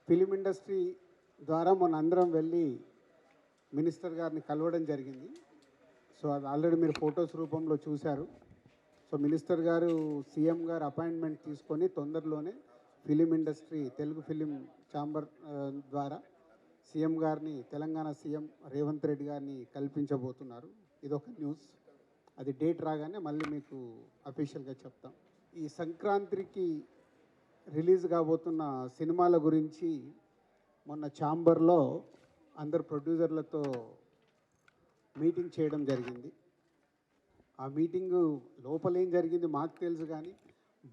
Film industry ద్వారా మొన్న అందరం వెళ్ళి మినిస్టర్ గారిని కలవడం జరిగింది. సో అది ఆల్రెడీ మీరు ఫొటోస్ రూపంలో చూశారు. సో మినిస్టర్ గారు సీఎం గారు అపాయింట్మెంట్ తీసుకొని తొందరలోనే film industry Telugu film chamber ద్వారా సీఎం గారిని తెలంగాణ సీఎం రేవంత్ రెడ్డి గారిని కల్పించబోతున్నారు. ఇదొక న్యూస్. అది డేట్ రాగానే మళ్ళీ మీకు అఫీషియల్గా చెప్తాం. ఈ సంక్రాంతికి రిలీజ్ కాబోతున్న సినిమాల గురించి మొన్న ఛాంబర్లో అందరు ప్రొడ్యూసర్లతో మీటింగ్ చేయడం జరిగింది. ఆ మీటింగు లోపల ఏం జరిగింది మాకు తెలుసు, కానీ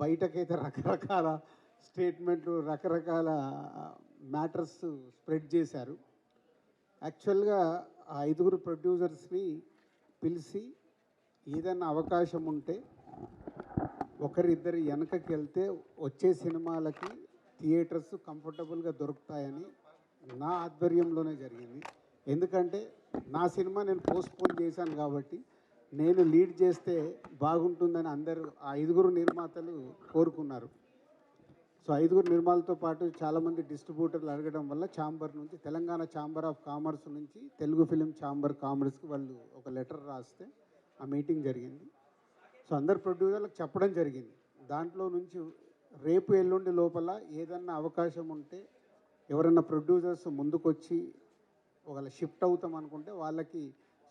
బయటకైతే రకరకాల స్టేట్మెంట్లు, రకరకాల మ్యాటర్స్ స్ప్రెడ్ చేశారు. యాక్చువల్గా ఆ 5 ప్రొడ్యూసర్స్ని పిలిచి ఏదైనా అవకాశం ఉంటే ఒకరిద్దరు వెనకకి వెళ్తే వచ్చే సినిమాలకి థియేటర్స్ కంఫర్టబుల్గా దొరుకుతాయని నా ఆధ్వర్యంలోనే జరిగింది. ఎందుకంటే నా సినిమా నేను పోస్ట్పోన్ చేశాను కాబట్టి నేను లీడ్ చేస్తే బాగుంటుందని అందరూ ఆ 5 నిర్మాతలు కోరుకున్నారు. సో 5 నిర్మాతలతో పాటు చాలామంది డిస్ట్రిబ్యూటర్లు అడగడం వల్ల ఛాంబర్ నుంచి, తెలంగాణ ఛాంబర్ ఆఫ్ కామర్స్ నుంచి తెలుగు ఫిలిం ఛాంబర్ కామర్స్కి వాళ్ళు ఒక లెటర్ రాస్తే ఆ మీటింగ్ జరిగింది. సో అందరు ప్రొడ్యూసర్లకు చెప్పడం జరిగింది. దాంట్లో నుంచి రేపు ఎల్లుండి లోపల ఏదన్నా అవకాశం ఉంటే ఎవరన్నా ప్రొడ్యూసర్స్ ముందుకొచ్చి ఒకవేళ షిఫ్ట్ అవుతాం అనుకుంటే వాళ్ళకి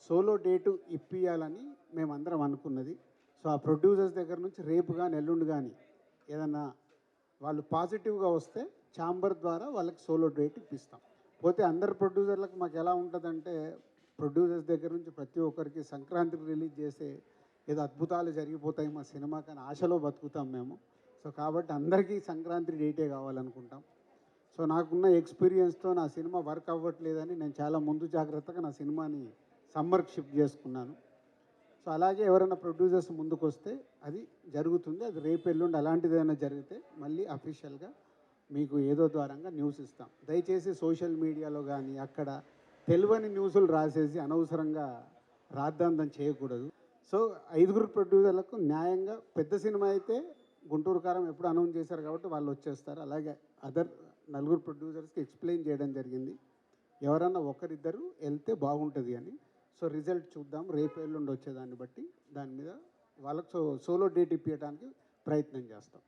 సోలో డేటు ఇప్పియాలని మేమందరం అనుకున్నది. సో ఆ ప్రొడ్యూసర్స్ దగ్గర నుంచి రేపు కానీ ఎల్లుండి కానీ ఏదన్నా వాళ్ళు పాజిటివ్గా వస్తే ఛాంబర్ ద్వారా వాళ్ళకి సోలో డేట్ ఇప్పిస్తాం. పోతే అందరు ప్రొడ్యూసర్లకు మాకు ఎలా ఉంటుందంటే, ప్రొడ్యూసర్స్ దగ్గర నుంచి ప్రతి ఒక్కరికి సంక్రాంతికి రిలీజ్ చేసే ఏదో అద్భుతాలు జరిగిపోతాయి మా సినిమా కానీ ఆశలో బతుకుతాం మేము. సో కాబట్టి అందరికీ సంక్రాంతి డేటే కావాలనుకుంటాం. సో నాకున్న ఎక్స్పీరియన్స్తో నా సినిమా వర్క్ అవ్వట్లేదని నేను చాలా ముందు జాగ్రత్తగా నా సినిమాని సమ్మర్కి షిఫ్ట్ చేసుకున్నాను. సో అలాగే ఎవరైనా ప్రొడ్యూసర్స్ ముందుకు వస్తే అది జరుగుతుంది. అది రేపు ఎల్లుండి అలాంటిది ఏదైనా జరిగితే మళ్ళీ అఫీషియల్గా మీకు ఏదో ద్వారంగా న్యూస్ ఇస్తాం. దయచేసి సోషల్ మీడియాలో కానీ అక్కడ తెలియని న్యూస్లు రాసేసి అనవసరంగా రాద్ధాంతం చేయకూడదు. సో 5 ప్రొడ్యూసర్లకు న్యాయంగా, పెద్ద సినిమా అయితే గుంటూరు కారం ఎప్పుడు అనౌన్స్ చేశారు కాబట్టి వాళ్ళు వచ్చేస్తారు. అలాగే అదర్ 4 ప్రొడ్యూసర్స్కి ఎక్స్ప్లెయిన్ చేయడం జరిగింది, ఎవరన్నా ఒకరిద్దరు వెళ్తే బాగుంటుంది అని. సో రిజల్ట్ చూద్దాం, రేపు ఎల్లుండి వచ్చేదాన్ని బట్టి దాని మీద వాళ్ళకు సోలో డేట్ ఇప్పించడానికి ప్రయత్నం చేస్తాం.